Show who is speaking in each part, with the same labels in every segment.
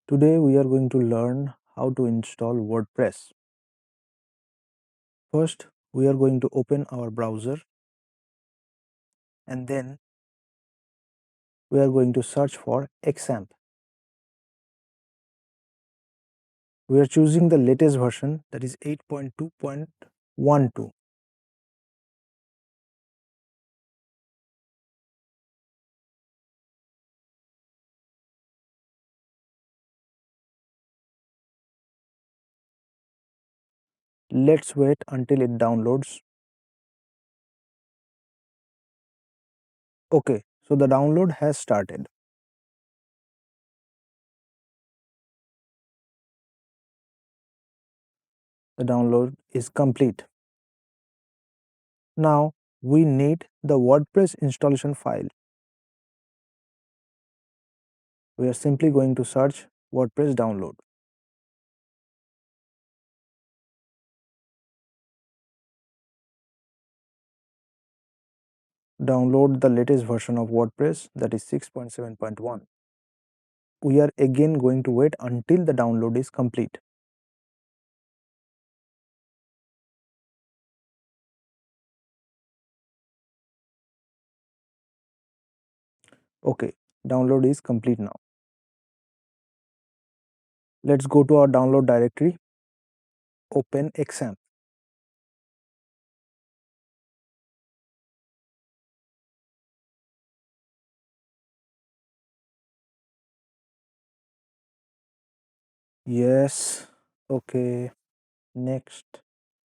Speaker 1: Today we are going to learn how to install WordPress. First, we are going to open our browser and then we are going to search for XAMPP. We are choosing the latest version, that is 8.2.12. Let's wait until it downloads. Okay, so the download has started. The download is complete. Now we need the WordPress installation file. We are simply going to search WordPress download. Download the latest version of WordPress, that is 6.7.1. We are again going to wait until the download is complete. Okay, download is complete now. Let's go to our download directory. Open XAMPP. Yes. Okay. Next,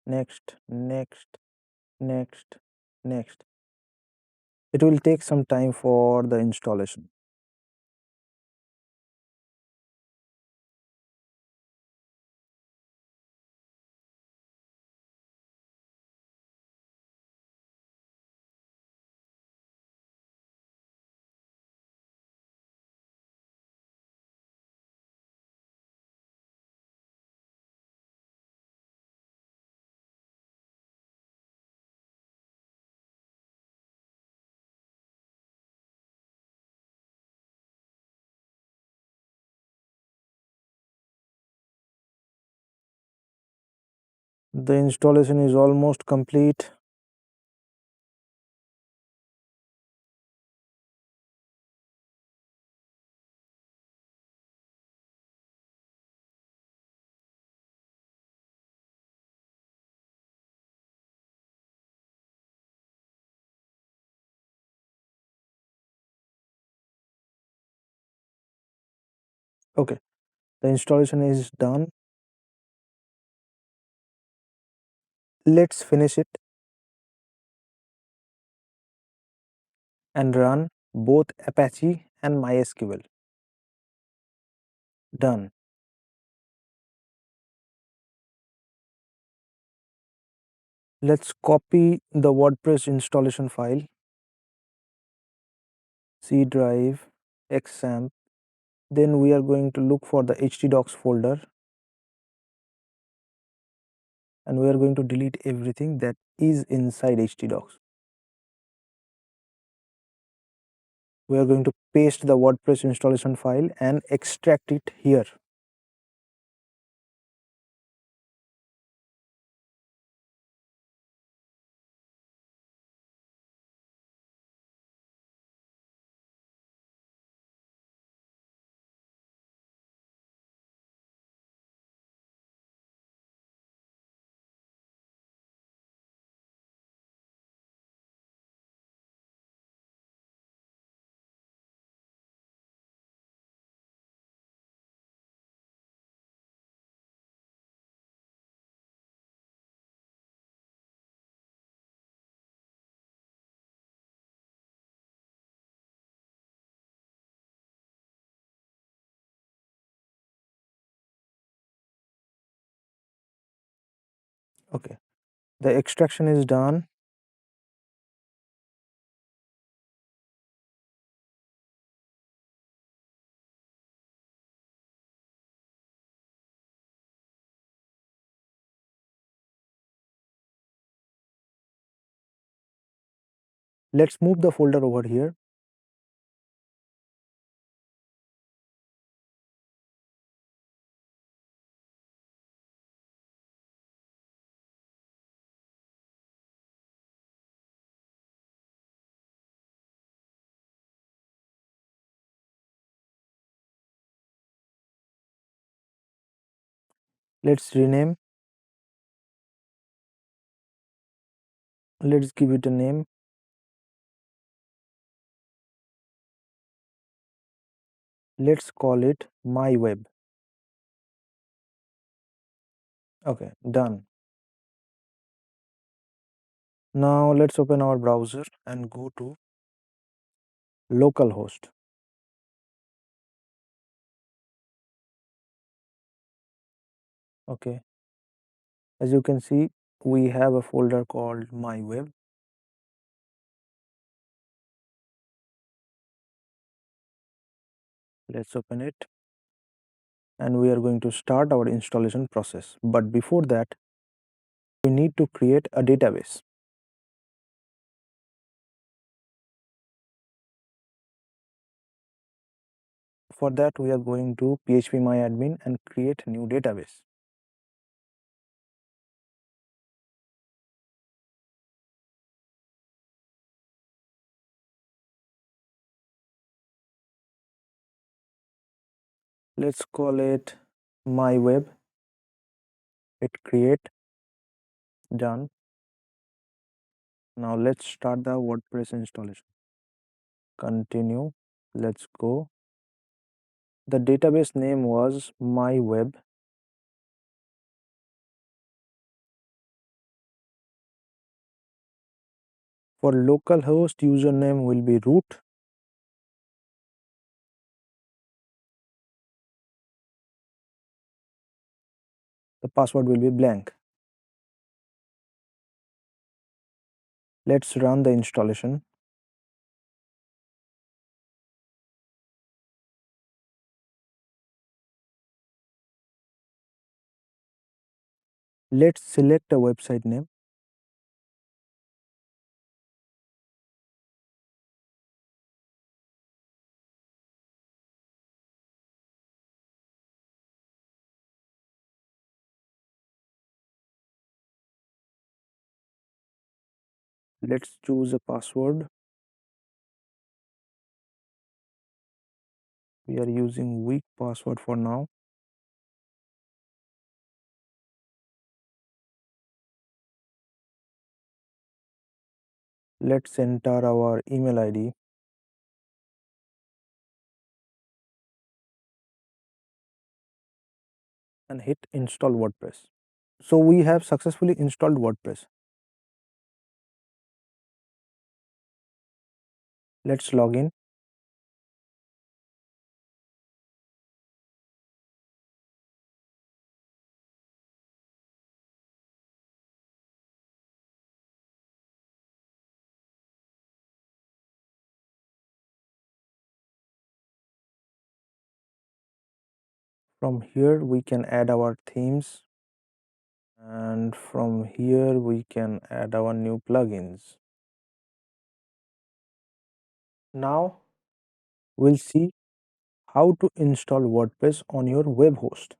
Speaker 1: next, next, next, next. It will take some time for the installation. The installation is almost complete. Okay, the installation is done. Let's finish it and run both Apache and MySQL. Done. Let's copy the WordPress installation file, C drive, XAMPP. Then we are going to look for the htdocs folder and we are going to delete everything that is inside htdocs. We are going to paste the WordPress installation file and extract it here. Okay, the extraction is done. Let's move the folder over here. Let's rename. Let's give it a name. Let's call it my web. Okay, done. Now let's open our browser and go to localhost. Okay, as you can see, we have a folder called my web. Let's open it, and we are going to start our installation process. But before that, we need to create a database. For that, we are going to phpMyAdmin and create new database. Let's call it my web. Hit create. Done. Now let's start the WordPress installation. Continue. Let's go. The database name was my web. For localhost, username will be root. The password will be blank. Let's run the installation. Let's select a website name. Let's choose a password. We are using weak password for now. Let's enter our email ID. And hit install WordPress. So we have successfully installed WordPress. Let's log in. From here we can add our themes, and from here we can add our new plugins. Now we'll see how to install WordPress on your web host.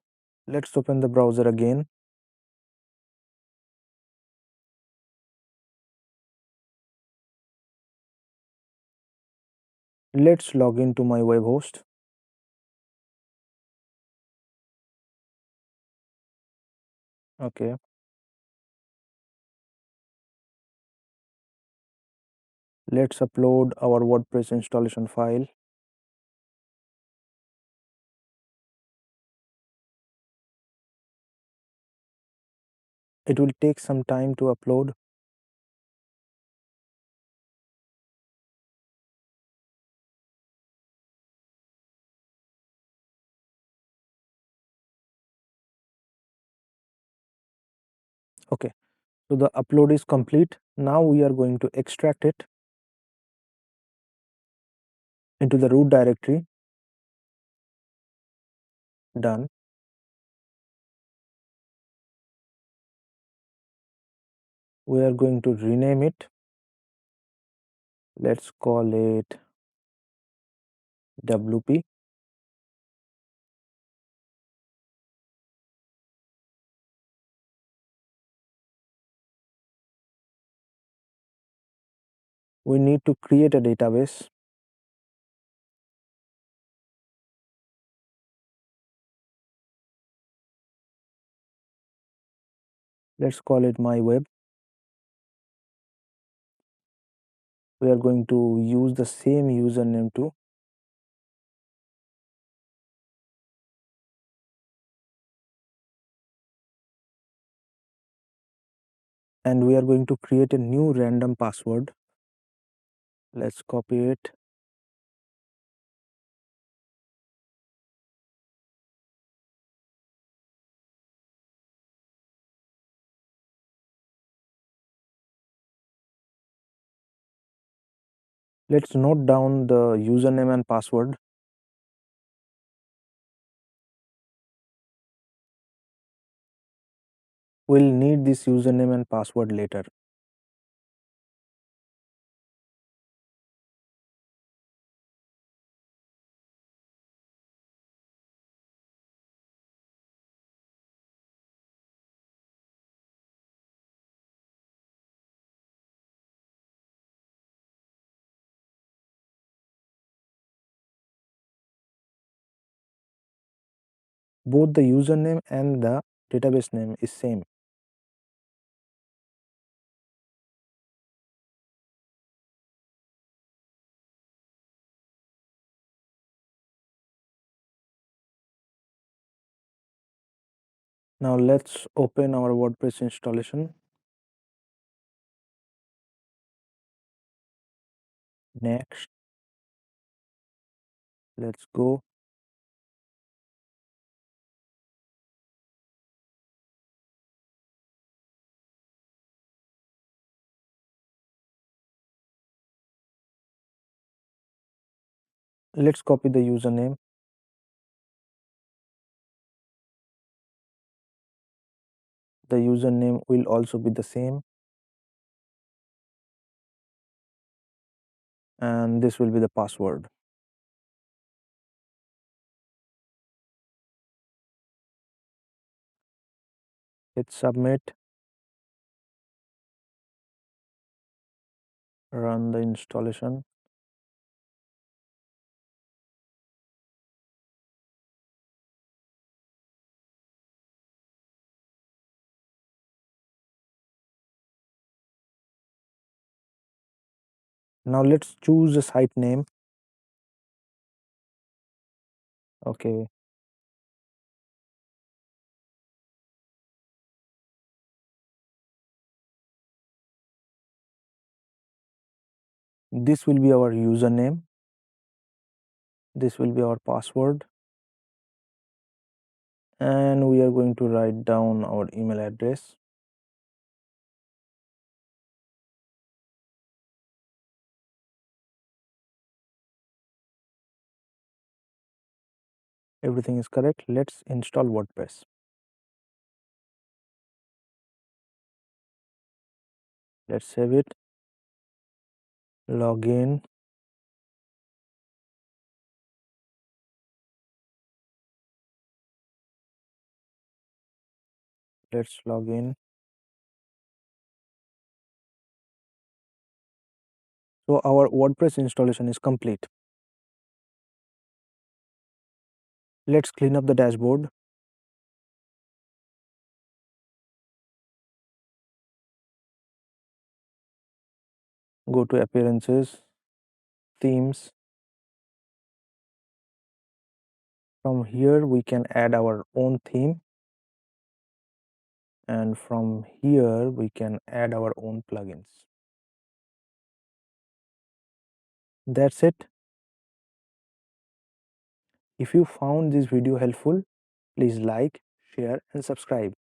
Speaker 1: Let's open the browser again. Let's log into my web host. Okay. Let's upload our WordPress installation file. It will take some time to upload. Okay, so the upload is complete. Now we are going to extract it into the root directory. Done. We are going to rename it. Let's call it WP. We need to create a database. Let's call it my web. We are going to use the same username too. And we are going to create a new random password. Let's copy it. Let's note down the username and password. We'll need this username and password later. Both the username and the database name is same. Now let's open our WordPress installation. Next. Let's go. Let's copy the username. The username will also be the same. And this will be the password. Hit submit. Run the installation. Now let's choose a site name. Okay. This will be our username. This will be our password. And we are going to write down our email address. Everything is correct. Let's install WordPress. Let's save it. Log in. Let's log in. So our WordPress installation is complete. Let's clean up the dashboard. Go to appearances, themes. From here we can add our own theme, and from here we can add our own plugins. That's it. If you found this video helpful, please like, share and subscribe.